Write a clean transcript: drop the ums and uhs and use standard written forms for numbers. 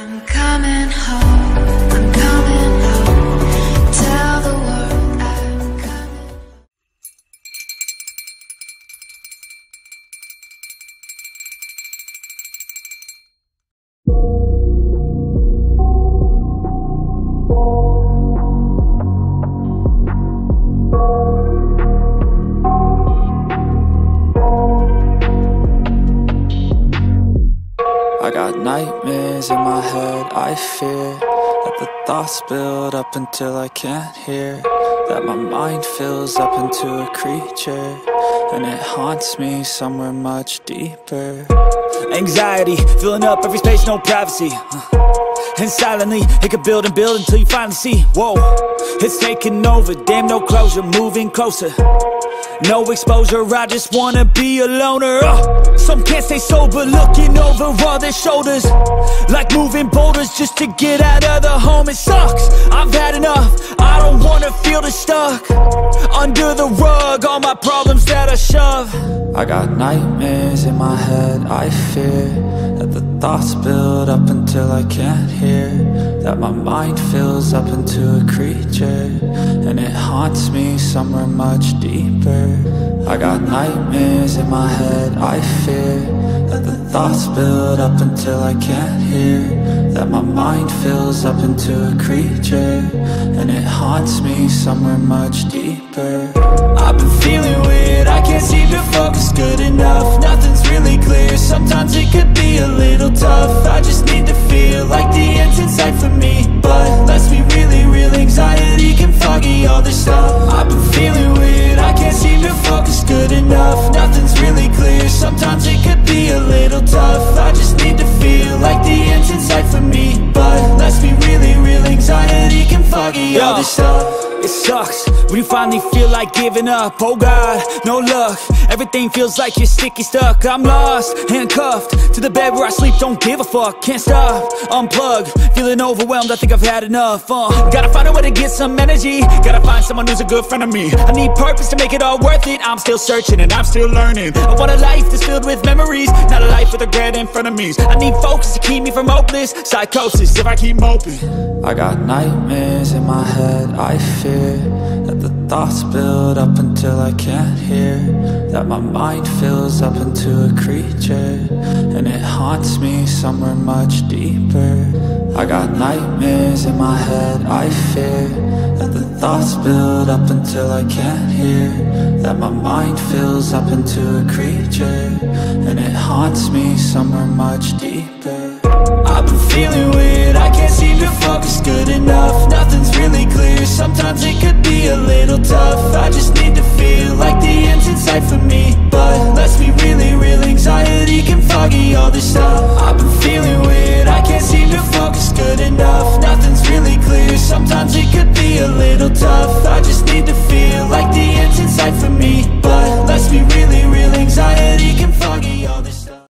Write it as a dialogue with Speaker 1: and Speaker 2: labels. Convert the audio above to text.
Speaker 1: I'm coming home, I'm coming home. Tell the world I'm coming.
Speaker 2: I got nightmares in my head, I fear that the thoughts build up until I can't hear, that my mind fills up into a creature, and it haunts me somewhere much deeper.
Speaker 3: Anxiety, filling up every space, no privacy. And silently, it could build and build until you finally see, whoa, it's taking over, damn no closure, moving closer. No exposure, I just wanna be a loner. Some can't stay sober, looking over all their shoulders, like moving boulders just to get out of the home. It sucks, I've had enough, I don't wanna feel the stuck under the rug, all my problems that I shove.
Speaker 2: I got nightmares in my head, I fear that the thoughts build up until I can't hear, that my mind fills up into a creature, and it haunts me somewhere much deeper. I got nightmares in my head, I fear that the thoughts build up until I can't hear, that my mind fills up into a creature, and it haunts me somewhere much deeper.
Speaker 3: I've been feeling weird, I can't seem to focus good enough. Nothing's really clear, sometimes it could be a little tough. I just need to feel like the end's in sight for me, but let's be really real, anxiety can foggy all this stuff. I've been feeling weird, I can't seem to focus good enough. Nothing's really clear, sometimes it could be a little tough. I just need to feel like the end's in sight for me, but let's be really real, anxiety can foggy all this stuff. It sucks when you finally feel like giving up. Oh God, no luck, everything feels like you're sticky stuck. I'm lost, handcuffed to the bed where I sleep, don't give a fuck. Can't stop, unplug, feeling overwhelmed, I think I've had enough. Gotta find a way to get some energy, gotta find someone who's a good friend of me. I need purpose to make it all worth it, I'm still searching and I'm still learning. I want a life that's filled with memories, not a life with regret in front of me. I need focus to keep me from hopeless psychosis if I keep moping.
Speaker 2: I got nightmares in my head, I fear that the thoughts build up until I can't hear, that my mind fills up into a creature, and it haunts me somewhere much deeper. I got nightmares in my head, I fear that the thoughts build up until I can't hear, that my mind fills up into a creature, and it haunts me somewhere much deeper.
Speaker 3: I've been feeling weird, I can't seem to focus good enough. Nothing's really clear, sometimes it could be a little tough. I just need to feel like the end's in sight for me, but let's be really real, anxiety can foggy all this stuff.